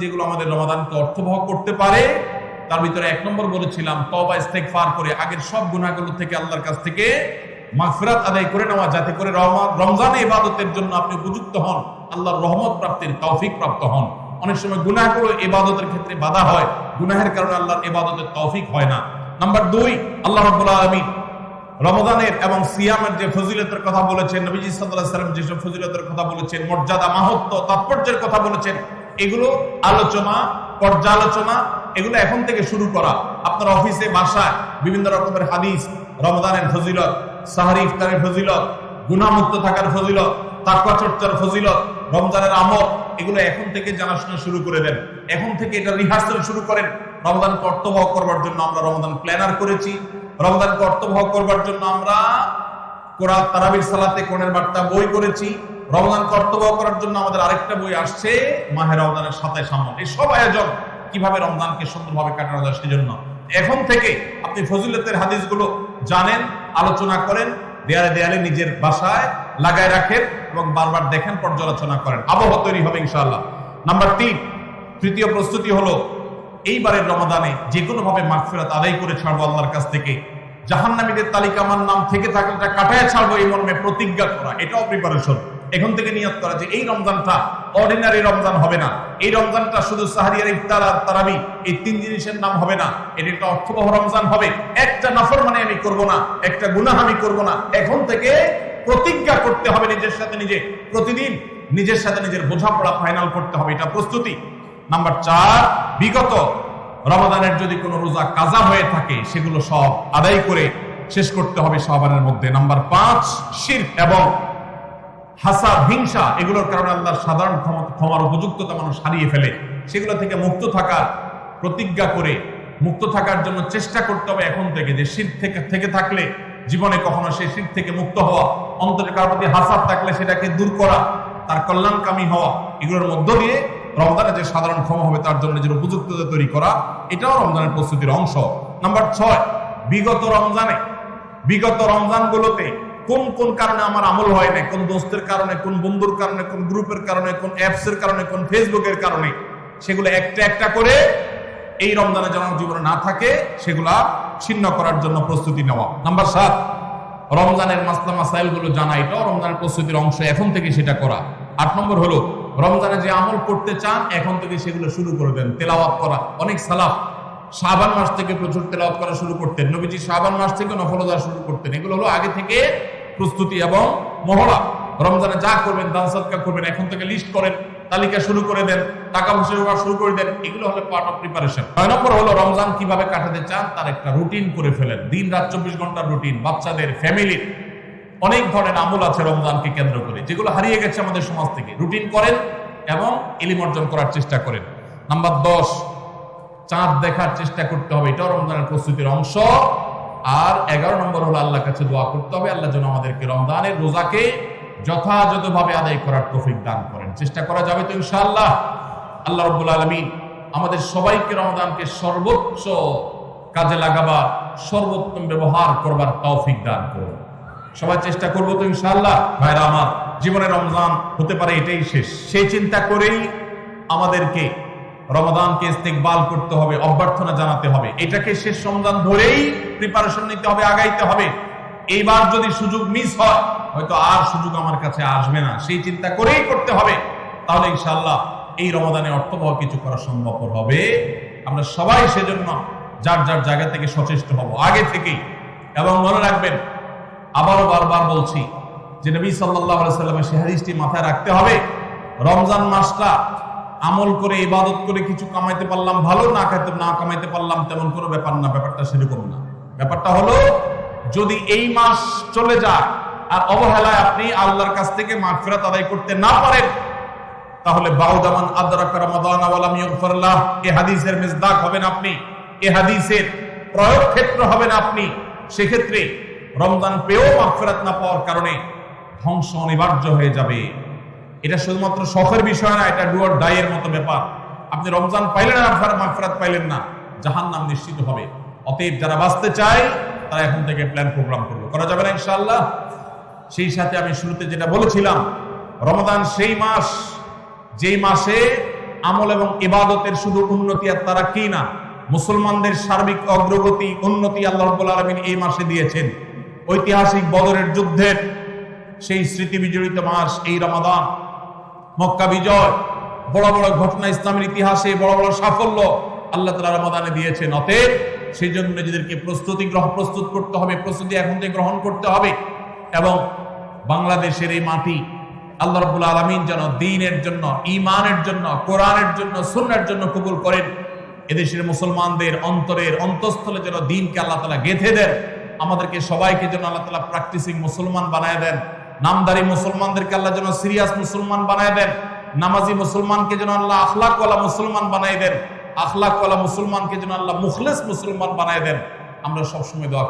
যেগুলো আমাদের রমাদানকে অর্থবহ করতে পারে, তার ভিতরে 1 নম্বর বলেছিলাম তওবা ইস্তেগফার করে আগের সব গুনাহগুলো থেকে আল্লাহর কাছ থেকে মাগফিরাত আদায় করে নেওয়া, যাতে করে রমজানে ইবাদতের জন্য আপনি উপযুক্ত হন, আল্লাহর রহমত প্রাপ্তির তৌফিক প্রাপ্ত হন। অনেক সময় গুনাহগুলো ইবাদতের ক্ষেত্রে বাধা হয়, গুনাহের কারণে আল্লাহর ইবাদতের তৌফিক হয় না। নাম্বার 2, আল্লাহ রাব্বুল আলামিন রমজানের এবং সিয়ামের যে ফজিলতের কথা বলেছেন, নবীজি সাল্লাল্লাহু আলাইহি ওয়াসাল্লাম যেসব ফজিলতের কথা বলেছেন, মর্যাদা, মাহাত্ম্য, তাৎপর্যের কথা বলেছেন, এগুলো আলোচনা, পর্যালোচনা, এগুলো এখন থেকে শুরু করা। আপনার অফিসে, বাসায় বিভিন্ন রকমের হাদিস, রমজানের ফজিলত, সাহরি ইফতারের ফজিলত, গুনাহমুক্ত থাকার ফজিলত, তাকওয়া চর্চার ফজিলত, রমজানের আমল, এগুলো এখন থেকে জানাশোনা শুরু করে দেন। এখন থেকে এটা রিহার্সাল শুরু করেন। রমজানকে অর্থবহ করবার জন্য আমরা রমজান প্ল্যানার করেছি। রমজানকে অর্থবহ করবার জন্য আমরা কোরআন তারাবির সালাতে কোরআনের বার্তা বই করেছি। রমজানকে অর্থবহ করার জন্য আমাদের আরেকটা বই আসছে, মাহে রমজানের 27 আমল। এই সব আয়োজন কিভাবে রমজানকে সুন্দরভাবে কাটানো যায় সেজন্য এখন থেকে আপনি ফজিলতের হাদিসগুলো জানেন, আলোচনা করেন, দেয়ালে দেয়ালে নিজের বাসায় লাগায় রাখেন এবং বারবার দেখেন, পর্যালোচনা করেন, আবহাওয়া তৈরি হবে ইনশাআল্লাহ। নাম্বার 3, তৃতীয় প্রস্তুতি হলো এইবারের রমাদানে যে কোনো ভাবে মাগফিরাত আদায় করে ছাড়বো আল্লাহর কাছ থেকে। জাহান্নামীদের তালিকা আমার নাম থেকে থাকলে এটা কাটায় ছাড়বো, এই মর্মে প্রতিজ্ঞা করা, এটাও প্রিপারেশন। এখন থেকে নিয়ত করা যে এই রমজানটা অর্ডিনারি রমজান হবে না, এই রমজানটা শুধু সাহরি আর ইফতার আর তারাবি এই 3 জিনিসের নাম হবে না, এটা একটা অর্থবহ রমজান হবে। একটা নাফরমানি আমি করব না, একটা গুনাহ আমি করব না। এখন থেকে প্রতিজ্ঞা করতে হবে নিজের সাথে নিজে, প্রতিদিন নিজের সাথে নিজের বোঝাপড়া ফাইনাল করতে হবে, এটা প্রস্তুতি। নাম্বার 4, বিগত রমাদানের যদি কোনো রোজা কাজা হয়ে থাকে সেগুলো সব আদায় করে শেষ করতে হবে শাবানের মধ্যে। নাম্বার 5, শিরক এবং হাসাদ, হিংসা, এগুলোর কারণে আল্লাহর সাধারণ ক্ষমার উপযুক্ততা মানুষ হারিয়ে ফেলে, সেগুলো থেকে মুক্ত থাকার প্রতিজ্ঞা করে মুক্ত থাকার জন্য চেষ্টা করতে হবে এখন থেকে, যে শিরক থেকে থাকলে জীবনে কখনো সেই শিরক থেকে মুক্ত হওয়া, অন্তরে কারোর প্রতি হাসাদ থাকলে সেটাকে দূর করা, তার কল্যাণকামী হওয়া, এগুলোর মধ্য দিয়ে রমজানে যে সাধারণ ক্ষমা হবে তার জন্য নিজের উপযুক্ততা তৈরি করা, এটাও রমজানের প্রস্তুতির অংশ। নাম্বার 6, বিগত রমজানগুলোতে কোন কোন কারণে আমার আমল হয় না, কোন দোস্তের কারণে, কোন বন্ধুর কারণে, কোন গ্রুপের কারণে, কোন অ্যাপসের কারণে, কোন ফেসবুকের কারণে, সেগুলো একটা একটা করে এই রমজানে যেন জীবনে না থাকে সেগুলা ছিন্ন করার জন্য প্রস্তুতি নেওয়া। নাম্বার 7, রমজানের মাসলা মাসাইল গুলো জানা, এটাও রমজানের প্রস্তুতির অংশ, এখন থেকে সেটা করা। 8 নম্বর হলো রমজানে যে আমল করতে চান এখন থেকে সেগুলো শুরু করে দেন, তেলাওয়াত করা। অনেক সালাফ শাবান মাস থেকে প্রচুর তেলাওয়াত করা শুরু করতেন, নবীজি শাবান মাস থেকে নফল রোজা শুরু করতেন। এগুলো হলো আগে থেকে প্রস্তুতি এবং মহড়া। রমজানে যা করবেন, দান সাদকা করবেন, এখন থেকে লিস্ট করেন, তালিকা শুরু করে দেন, টাকা পয়সা জমা শুরু করে দেন, এগুলো হলো পার্ট অফ প্রিপারেশন। 9 নম্বর হলো রমজান কিভাবে কাটাতে চান তার একটা রুটিন করে ফেলেন, দিন রাত 24 ঘন্টার রুটিন। বাচ্চাদের, ফ্যামিলির অনেক ধরনের আমল আছে রমজানকে কেন্দ্র করে, যেগুলো হারিয়ে গেছে আমাদের সমাজ থেকে। রুটিন করেন এবং ইলম অর্জন করার চেষ্টা করেন। নাম্বার 10, চাঁদ দেখার চেষ্টা করতে হবে, এটাও রমজানের প্রস্তুতির অংশ। আর 11 নম্বর হলো আল্লাহর কাছে দোয়া করতে হবে, আল্লাহ যেন আমাদেরকে রমজানের রোজাকে যথাযথভাবে আদায় করার তৌফিক দান করেন। চেষ্টা করা যাবে তো ইনশাআল্লাহ। আল্লাহ রাব্বুল আলামিন আমাদের সবাইকে রমজানকে সর্বোচ্চ কাজে লাগাবার, সর্বোত্তম ব্যবহার করবার তৌফিক দান করুন। সবাই চেষ্টা করবো তো ইনশাআল্লাহ। ভাইরা আমার, জীবনে রমজান হতে পারে এটাই শেষ, সেই চিন্তা করেই আমাদেরকে রমাদানকে ইস্তেকবাল করতে হবে, অভ্যর্থনা জানাতে হবে। এটাকে শেষ রমজান ধরেই প্রিপারেশন নিতে হবে, আগাইতে হবে। এইবার যদি সুযোগ মিস হয়, হয়তো আর সুযোগ আমার কাছে আসবে না, সেই চিন্তা করেই করতে হবে। তাহলে ইনশাআল্লাহ এই রমাদানে অর্থবহ কিছু করা সম্ভবপর হবে। আমরা সবাই সেজন্য যার যার জায়গা থেকে সচেষ্ট হব আগে থেকেই। এবং মনে রাখবেন, আবারও বারবার বলছি যে নবী সাল্লাল্লাহু আলাইহি সাল্লামের সেই হাদিসটি মাথায় রাখতে হবে, রমজান মাসটা আমল করে, ইবাদত করে কিছু কামাইতে পারলাম ভালো, না কামাইতে পারলাম তেমন কোনো ব্যাপার না। ব্যাপারটা সেরকম না। ব্যাপারটা হলো, যদি এই মাস চলে যায় আর অবহেলায় আপনি আল্লাহর কাছ থেকে মাগফিরাত আদায় করতে না পারেন, তাহলে বাউদামান আদরাকা রমাদান ওয়া লাম ইগফার লাহ, এই হাদিসের মিসদাক হবেন আপনি, এই হাদিসের প্রয়োগ ক্ষেত্র হবেন আপনি। সেক্ষেত্রে রমজান পেয়েও মাগফিরাত না পাওয়ার কারণে ধ্বংস অনিবার্য হয়ে যাবে। এটা শুধুমাত্র শখের বিষয় না, এটা ডু অর ডাই এর মতো ব্যাপার। আপনি রমজান পাইলেন আর মাগফিরাত পাইলেন না, জাহান্নাম নিশ্চিত হবে। অতএব যারা বাঁচতে চায় তারা এখন থেকে প্ল্যান প্রোগ্রাম করবে, করা যাবে না ইনশাআল্লাহ। সেই সাথে আমি শুরুতে যেটা বলেছিলাম, রমাদান সেই মাস যেই মাসে আমল এবং ইবাদতের শুধু উন্নতি আর তারা কি না, মুসলমানদের সার্বিক অগ্রগতি উন্নতি আল্লাহ রাব্বুল আলামিন এই মাসে দিয়েছেন। ঐতিহাসিক বদরের যুদ্ধের সেই স্মৃতি বিজড়িত মাস এই রমাদান, মক্কা বিজয়, বড় বড় ঘটনা ইসলামের ইতিহাসে, বড় বড় সাফল্য আল্লাহ তাআলা রমাদানে দিয়েছেন। অতএব সেই জন্য নিজেদেরকে প্রস্তুত করতে হবে, প্রস্তুতি এখন থেকে গ্রহণ করতে হবে। এবং বাংলাদেশের এই মাটি আল্লাহ রাব্বুল আলামিন যেন দ্বীনের জন্য, ঈমানের জন্য, কোরআনের জন্য, সুন্নাহর জন্য কবুল করেন। এদেশের মুসলমানদের অন্তরের অন্তঃস্থলে যেন দ্বীনকে আল্লাহ তাআলা গেঁথে দেন। আমাদেরকে সবাইকে যেন আল্লাহ তাআলা প্র্যাকটিসিং মুসলমান বানায় দেন। নামদারি মুসলমানদেরকে আল্লাহ যেন সিরিয়াস মুসলমান বানায় দেন। নামাজি মুসলমানকে যেন আল্লাহ আখলাকওয়ালা মুসলমান বানায় দেন। আখলাকওয়ালা মুসলমানকে যেন আল্লাহ মুখলেস মুসলমান বানায় দেন। আমরা সবসময় দোয়া